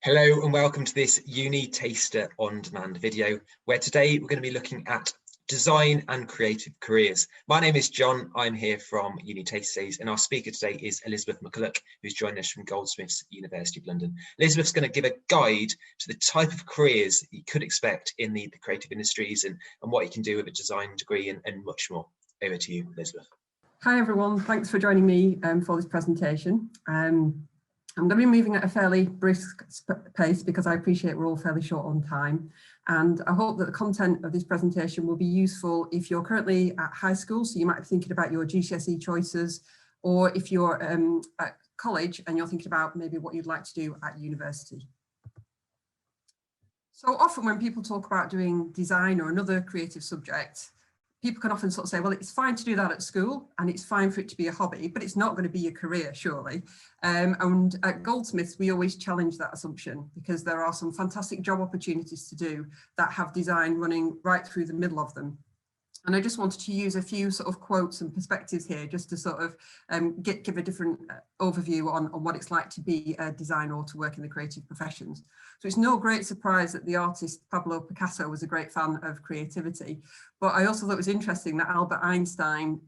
Hello and welcome to this Uni Taster On Demand video, where today we're going to be looking at design and creative careers. My name is John, I'm here from UniTasterDays, and our speaker today is Elizabeth McCullough, who's joined us from Goldsmiths, University of London. Elizabeth's going to give a guide to the type of careers that you could expect in the creative industries and what you can do with a design degree and much more. Over to you, Elizabeth. Hi everyone, thanks for joining me for this presentation. I'm going to be moving at a fairly brisk pace because I appreciate we're all fairly short on time, and I hope that the content of this presentation will be useful if you're currently at high school, so you might be thinking about your GCSE choices, or if you're at college and you're thinking about maybe what you'd like to do at university. So often when people talk about doing design or another creative subject, people can often sort of say, well, it's fine to do that at school and it's fine for it to be a hobby, but it's not going to be a career, surely. And at Goldsmiths, we always challenge that assumption because there are some fantastic job opportunities to do that have design running right through the middle of them. And I just wanted to use a few sort of quotes and perspectives here just to sort of give a different overview on what it's like to be a designer or to work in the creative professions. So it's no great surprise that the artist Pablo Picasso was a great fan of creativity, but I also thought it was interesting that Albert Einstein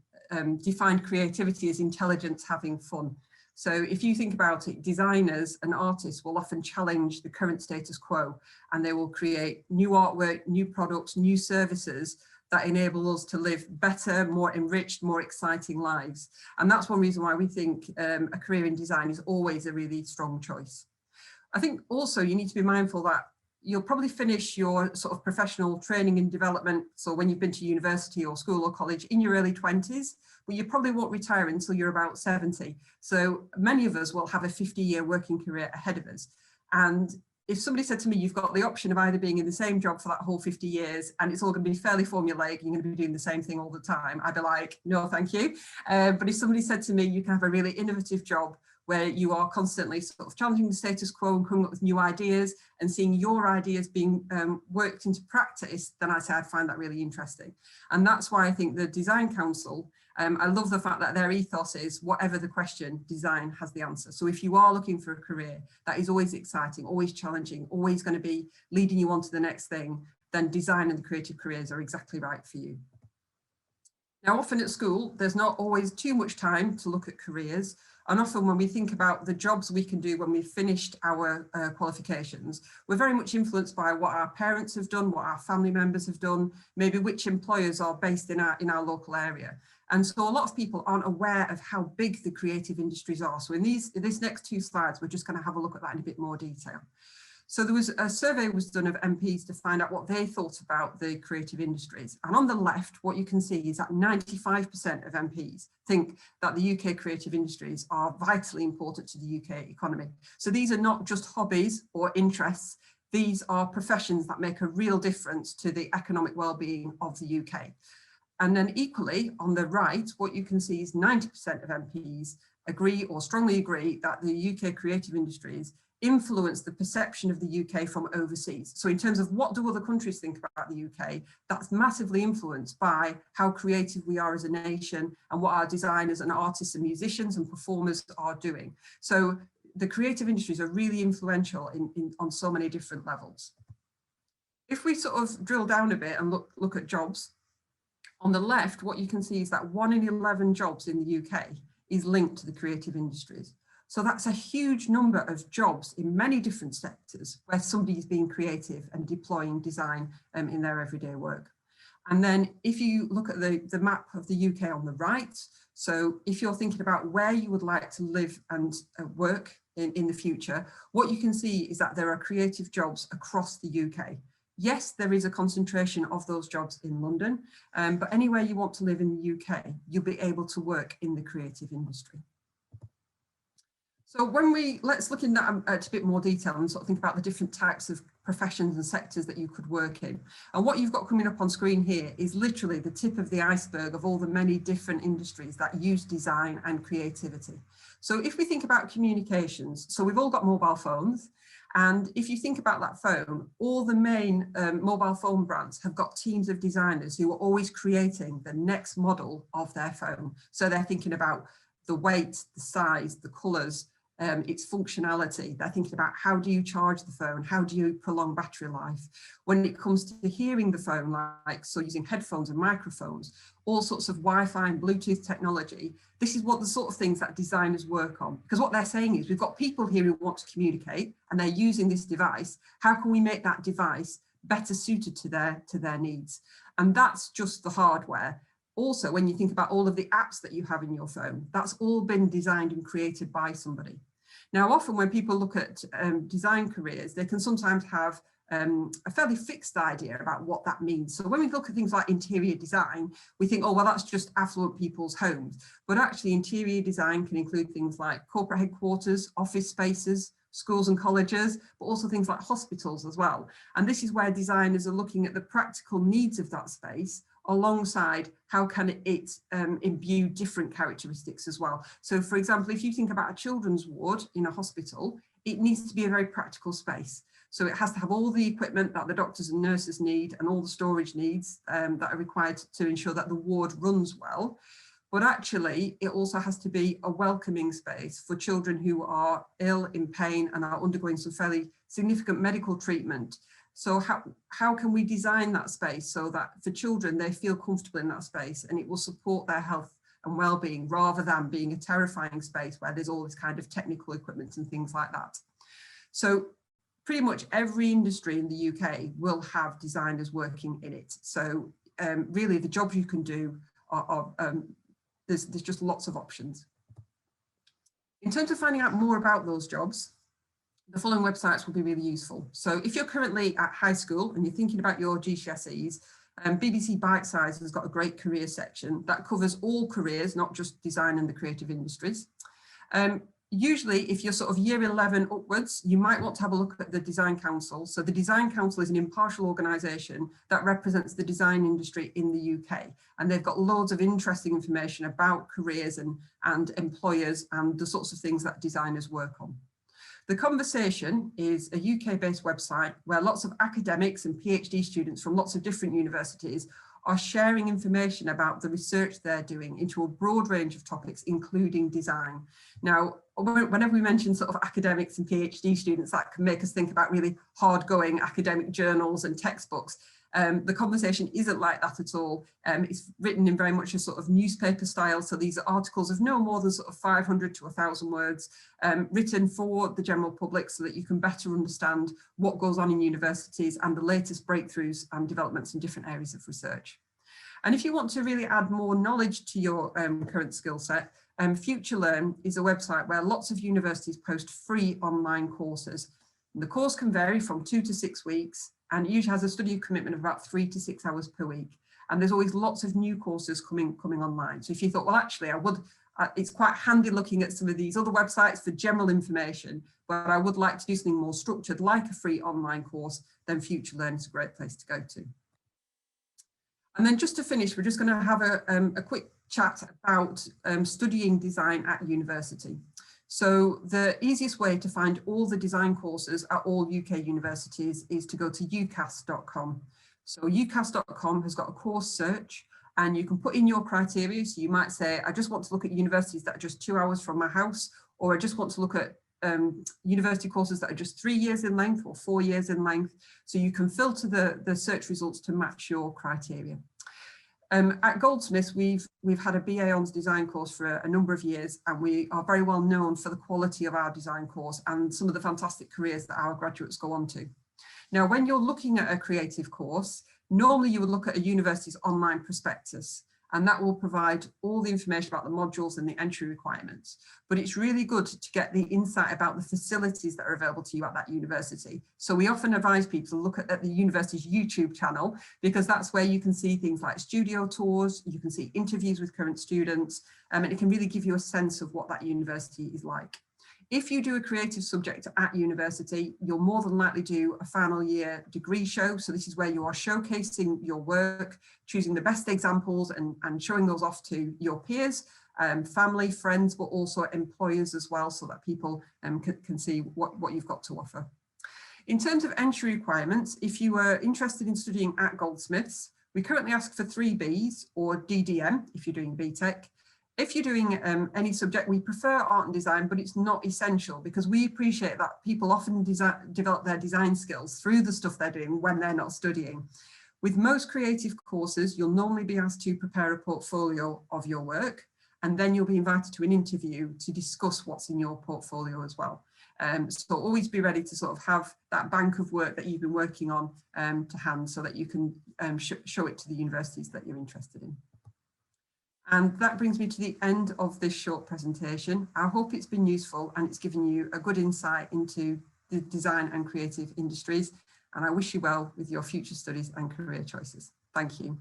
defined creativity as intelligence having fun. So if you think about it, designers and artists will often challenge the current status quo, and they will create new artwork, new products, new services that enable us to live better, more enriched, more exciting lives. And that's one reason why we think a career in design is always a really strong choice. I think also you need to be mindful that you'll probably finish your sort of professional training and development, so when you've been to university or school or college, in your early 20s, but you probably won't retire until you're about 70. So many of us will have a 50-year working career ahead of us. And if somebody said to me, you've got the option of either being in the same job for that whole 50 years and it's all going to be fairly formulaic, you're going to be doing the same thing all the time, I'd be like, no, thank you. But if somebody said to me, you can have a really innovative job where you are constantly sort of challenging the status quo and coming up with new ideas and seeing your ideas being worked into practice, then I'd say I'd find that really interesting. And that's why I think the Design Council, I love the fact that their ethos is whatever the question, design has the answer. So if you are looking for a career that is always exciting, always challenging, always going to be leading you on to the next thing, then design and the creative careers are exactly right for you. Now, often at school, there's not always too much time to look at careers. And often when we think about the jobs we can do when we've finished our qualifications, we're very much influenced by what our parents have done, what our family members have done, maybe which employers are based in our local area. And so a lot of people aren't aware of how big the creative industries are. So in this next two slides, we're just going to have a look at that in a bit more detail. So there was a survey was done of MPs to find out what they thought about the creative industries. And on the left, what you can see is that 95% of MPs think that the UK creative industries are vitally important to the UK economy. So these are not just hobbies or interests. These are professions that make a real difference to the economic well-being of the UK. And then equally on the right, what you can see is 90% of MPs agree or strongly agree that the UK creative industries influence the perception of the UK from overseas. So in terms of what do other countries think about the UK, that's massively influenced by how creative we are as a nation and what our designers and artists and musicians and performers are doing. So the creative industries are really influential on so many different levels. If we sort of drill down a bit and look at jobs, on the left, what you can see is that 1 in 11 jobs in the UK is linked to the creative industries. So that's a huge number of jobs in many different sectors where somebody's being creative and deploying design in their everyday work. And then if you look at the map of the UK on the right, so if you're thinking about where you would like to live and work in the future, what you can see is that there are creative jobs across the UK. Yes, there is a concentration of those jobs in London, but anywhere you want to live in the UK, you'll be able to work in the creative industry. So let's look in that a bit more detail and sort of think about the different types of professions and sectors that you could work in. And what you've got coming up on screen here is literally the tip of the iceberg of all the many different industries that use design and creativity. So if we think about communications, so we've all got mobile phones. And if you think about that phone, all the main mobile phone brands have got teams of designers who are always creating the next model of their phone. So they're thinking about the weight, the size, the colours, its functionality. They're thinking about how do you charge the phone, how do you prolong battery life. When it comes to hearing the phone, like so using headphones and microphones, all sorts of Wi-Fi and Bluetooth technology, this is what the sort of things that designers work on. Because what they're saying is we've got people here who want to communicate and they're using this device. How can we make that device better suited to their needs? And that's just the hardware. Also, when you think about all of the apps that you have in your phone, that's all been designed and created by somebody. Now, often when people look at design careers, they can sometimes have a fairly fixed idea about what that means. So when we look at things like interior design, we think, oh, well, that's just affluent people's homes. But actually, interior design can include things like corporate headquarters, office spaces, schools and colleges, but also things like hospitals as well. And this is where designers are looking at the practical needs of that space alongside how can it imbue different characteristics as well. So for example, if you think about a children's ward in a hospital, it needs to be a very practical space. So it has to have all the equipment that the doctors and nurses need and all the storage needs that are required to ensure that the ward runs well. But actually, it also has to be a welcoming space for children who are ill, in pain, and are undergoing some fairly significant medical treatment. So how can we design that space so that for children, they feel comfortable in that space and it will support their health and well-being rather than being a terrifying space where there's all this kind of technical equipment and things like that. So pretty much every industry in the UK will have designers working in it. So really the jobs you can do are there's just lots of options. In terms of finding out more about those jobs, the following websites will be really useful. So if you're currently at high school and you're thinking about your GCSEs, BBC Bite Size has got a great career section that covers all careers, not just design and the creative industries. Usually, if you're sort of year 11 upwards, you might want to have a look at the Design Council. So the Design Council is an impartial organisation that represents the design industry in the UK. And they've got loads of interesting information about careers and employers and the sorts of things that designers work on. The Conversation is a UK-based website where lots of academics and PhD students from lots of different universities are sharing information about the research they're doing into a broad range of topics, including design. Now, whenever we mention sort of academics and PhD students, that can make us think about really hard-going academic journals and textbooks. The Conversation isn't like that at all. It's written in very much a sort of newspaper style. So these are articles of no more than sort of 500 to 1,000 words, written for the general public so that you can better understand what goes on in universities and the latest breakthroughs and developments in different areas of research. And if you want to really add more knowledge to your current skill set, FutureLearn is a website where lots of universities post free online courses. And the course can vary from 2 to 6 weeks, and it usually has a study commitment of about 3 to 6 hours per week. And there's always lots of new courses coming online. So if you thought, well, actually, it's quite handy looking at some of these other websites for general information, but I would like to do something more structured, like a free online course, then FutureLearn is a great place to go to. And then just to finish, we're just going to have a quick chat about studying design at university. So the easiest way to find all the design courses at all UK universities is to go to ucas.com. So ucas.com has got a course search and you can put in your criteria. So you might say, I just want to look at universities that are just 2 hours from my house, or I just want to look at university courses that are just 3 years in length or 4 years in length. So you can filter the search results to match your criteria. At Goldsmiths, we've had a BA Hons design course for a number of years, and we are very well known for the quality of our design course and some of the fantastic careers that our graduates go on to. Now, when you're looking at a creative course, normally you would look at a university's online prospectus, and that will provide all the information about the modules and the entry requirements. But it's really good to get the insight about the facilities that are available to you at that university. So we often advise people to look at the university's YouTube channel, because that's where you can see things like studio tours, you can see interviews with current students, and it can really give you a sense of what that university is like. If you do a creative subject at university, you'll more than likely do a final year degree show. So this is where you are showcasing your work, choosing the best examples and showing those off to your peers, family, friends, but also employers as well, so that people can see what you've got to offer. In terms of entry requirements, if you are interested in studying at Goldsmiths, we currently ask for 3 Bs or DDM if you're doing BTEC. If you're doing any subject, we prefer art and design, but it's not essential because we appreciate that people often develop their design skills through the stuff they're doing when they're not studying. With most creative courses, you'll normally be asked to prepare a portfolio of your work, and then you'll be invited to an interview to discuss what's in your portfolio as well. So always be ready to sort of have that bank of work that you've been working on to hand so that you can show it to the universities that you're interested in. And that brings me to the end of this short presentation. I hope it's been useful and it's given you a good insight into the design and creative industries. And I wish you well with your future studies and career choices. Thank you.